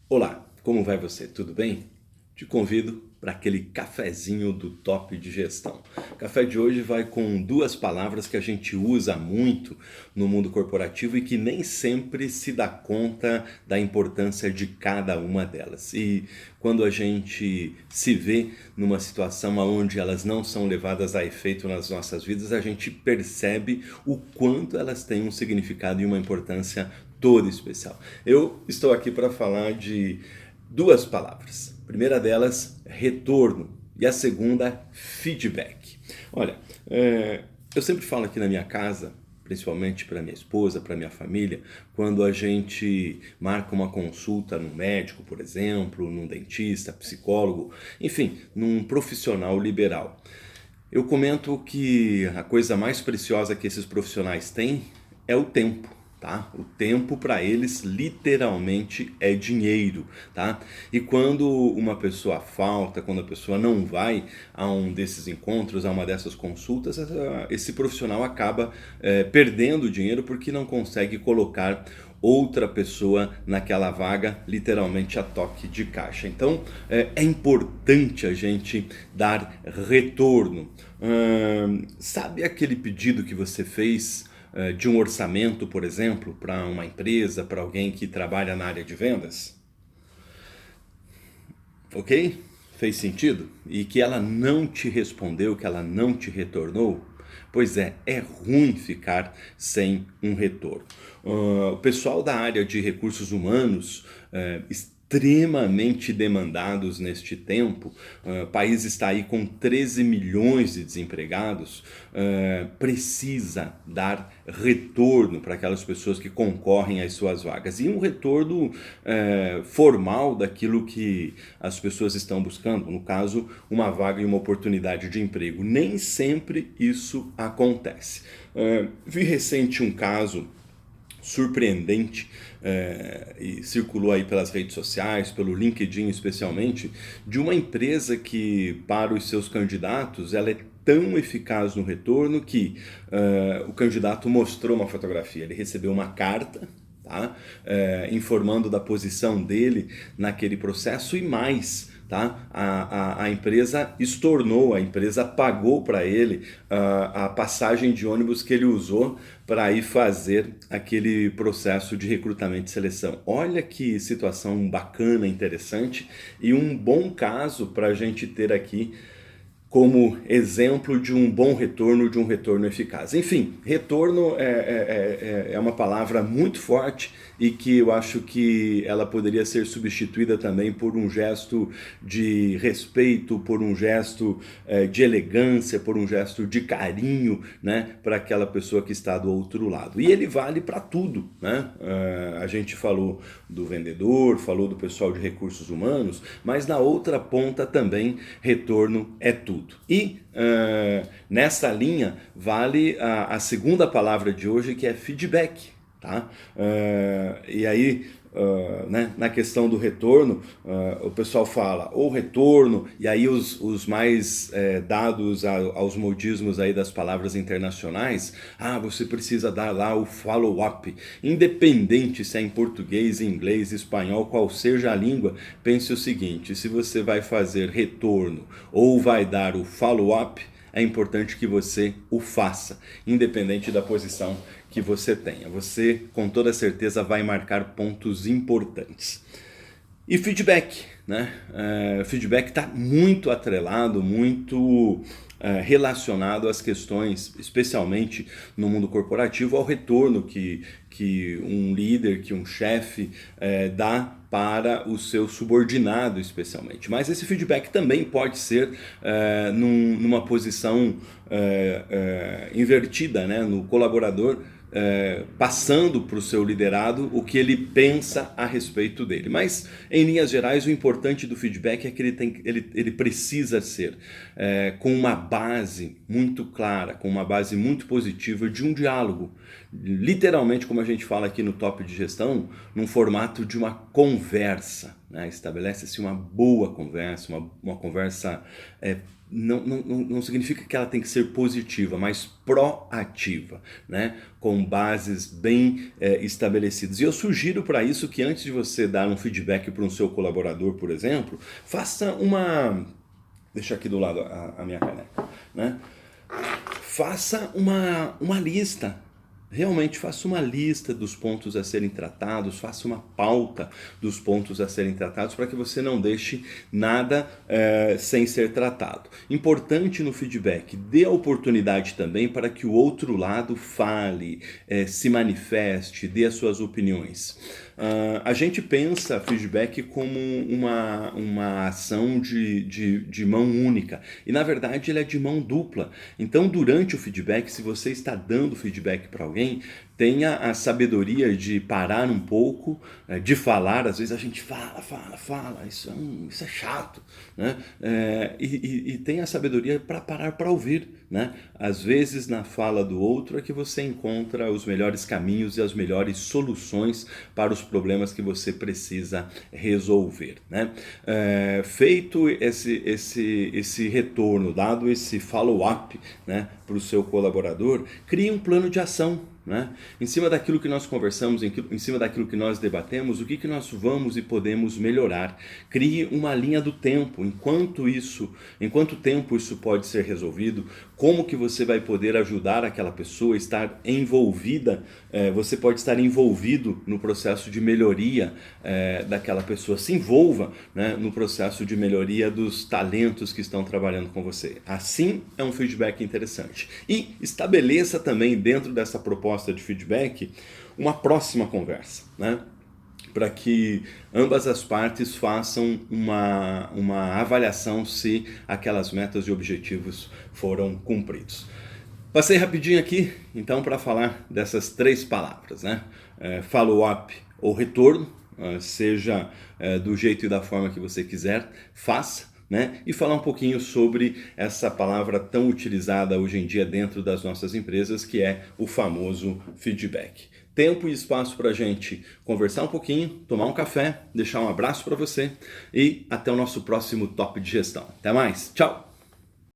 Olá, como vai você? Tudo bem? Te convido para aquele cafezinho do Top de Gestão. O café de hoje vai com duas palavras que a gente usa muito no mundo corporativo e que nem sempre se dá conta da importância de cada uma delas. E quando a gente se vê numa situação onde elas não são levadas a efeito nas nossas vidas, a gente percebe o quanto elas têm um significado e uma importância toda especial. Eu estou aqui para falar de duas palavras. A primeira delas, retorno, e a segunda, feedback. Olha, eu sempre falo aqui na minha casa, principalmente para minha esposa, para minha família, quando a gente marca uma consulta num médico, por exemplo, num dentista, psicólogo, enfim, num profissional liberal. Eu comento que a coisa mais preciosa que esses profissionais têm é o tempo. Tá? O tempo para eles literalmente é dinheiro, tá? E quando uma pessoa falta, quando a pessoa não vai a um desses encontros, a uma dessas consultas, esse profissional acaba perdendo dinheiro porque não consegue colocar outra pessoa naquela vaga, literalmente a toque de caixa. Então é importante a gente dar retorno. Sabe aquele pedido que você fez de um orçamento, por exemplo, para uma empresa, para alguém que trabalha na área de vendas? Ok? Fez sentido? E que ela não te respondeu, que ela não te retornou? Pois é ruim ficar sem um retorno. O pessoal da área de recursos humanos, extremamente demandados neste tempo, o país está aí com 13 milhões de desempregados, precisa dar retorno para aquelas pessoas que concorrem às suas vagas. E um retorno formal daquilo que as pessoas estão buscando, no caso, uma vaga e uma oportunidade de emprego. Nem sempre isso acontece. Vi recente um caso surpreendente e circulou aí pelas redes sociais, pelo LinkedIn especialmente, de uma empresa que para os seus candidatos ela é tão eficaz no retorno que o candidato mostrou uma fotografia, ele recebeu uma carta, tá? Informando da posição dele naquele processo e mais, tá? A empresa estornou, a empresa pagou para ele a passagem de ônibus que ele usou para ir fazer aquele processo de recrutamento e seleção. Olha que situação bacana, interessante e um bom caso para a gente ter aqui como exemplo de um bom retorno, de um retorno eficaz. Enfim, retorno é uma palavra muito forte e que eu acho que ela poderia ser substituída também por um gesto de respeito, por um gesto de elegância, por um gesto de carinho, né, para aquela pessoa que está do outro lado. E ele vale para tudo, né? A gente falou do vendedor, falou do pessoal de recursos humanos, mas na outra ponta também retorno é tudo. E nessa linha vale a segunda palavra de hoje, que é feedback. Tá? E aí, né, na questão do retorno, o pessoal fala ou retorno, e aí os mais dados aos modismos aí das palavras internacionais, você precisa dar lá o follow-up. Independente se é em português, inglês, espanhol, qual seja a língua, pense o seguinte: se você vai fazer retorno ou vai dar o follow-up, é importante que você o faça, independente da posição que você tenha. Você, com toda certeza, vai marcar pontos importantes. E feedback, né? Feedback está muito atrelado, muito relacionado às questões, especialmente no mundo corporativo, ao retorno que um líder, que um chefe dá para o seu subordinado, especialmente. Mas esse feedback também pode ser numa posição invertida, né? No colaborador passando para o seu liderado o que ele pensa a respeito dele. Mas, em linhas gerais, o importante do feedback é que ele precisa ser com uma base muito clara, com uma base muito positiva de um diálogo. Literalmente, como a gente fala aqui no Top de Gestão, num formato de uma conversa. né? Estabelece-se uma boa conversa, uma conversa não significa que ela tem que ser positiva, mas proativa, né? Com bases bem estabelecidas. E eu sugiro para isso que antes de você dar um feedback para um seu colaborador, por exemplo, faça uma... Deixa aqui do lado a minha caneca, né? Faça uma lista. Realmente faça uma lista dos pontos a serem tratados, faça uma pauta dos pontos a serem tratados para que você não deixe nada sem ser tratado. Importante no feedback, dê a oportunidade também para que o outro lado fale, se manifeste, dê as suas opiniões. A gente pensa feedback como uma ação de mão única e na verdade ele é de mão dupla. Então durante o feedback, se você está dando feedback para alguém, tenha a sabedoria de parar um pouco, de falar. Às vezes a gente fala, isso é chato, né? E tenha a sabedoria para parar para ouvir, né? Às vezes na fala do outro é que você encontra os melhores caminhos e as melhores soluções para os problemas que você precisa resolver, né? Feito esse retorno, dado esse follow-up, né, para o seu colaborador, crie um plano de ação, né? Em cima daquilo que nós conversamos, em cima daquilo que nós debatemos, o que nós vamos e podemos melhorar. Crie uma linha do tempo, em quanto tempo isso pode ser resolvido, como que você vai poder ajudar aquela pessoa a estar envolvida, você pode estar envolvido no processo de melhoria daquela pessoa, se envolva, né, no processo de melhoria dos talentos que estão trabalhando com você. Assim é um feedback interessante. E estabeleça também dentro dessa proposta de feedback uma próxima conversa, né? Para que ambas as partes façam uma avaliação se aquelas metas e objetivos foram cumpridos. Passei rapidinho aqui, então, para falar dessas 3 palavras, né? Follow-up ou retorno, seja do jeito e da forma que você quiser, faça, né? E falar um pouquinho sobre essa palavra tão utilizada hoje em dia dentro das nossas empresas, que é o famoso feedback. Tempo e espaço para a gente conversar um pouquinho, tomar um café, deixar um abraço para você e até o nosso próximo Top de Gestão. Até mais, tchau!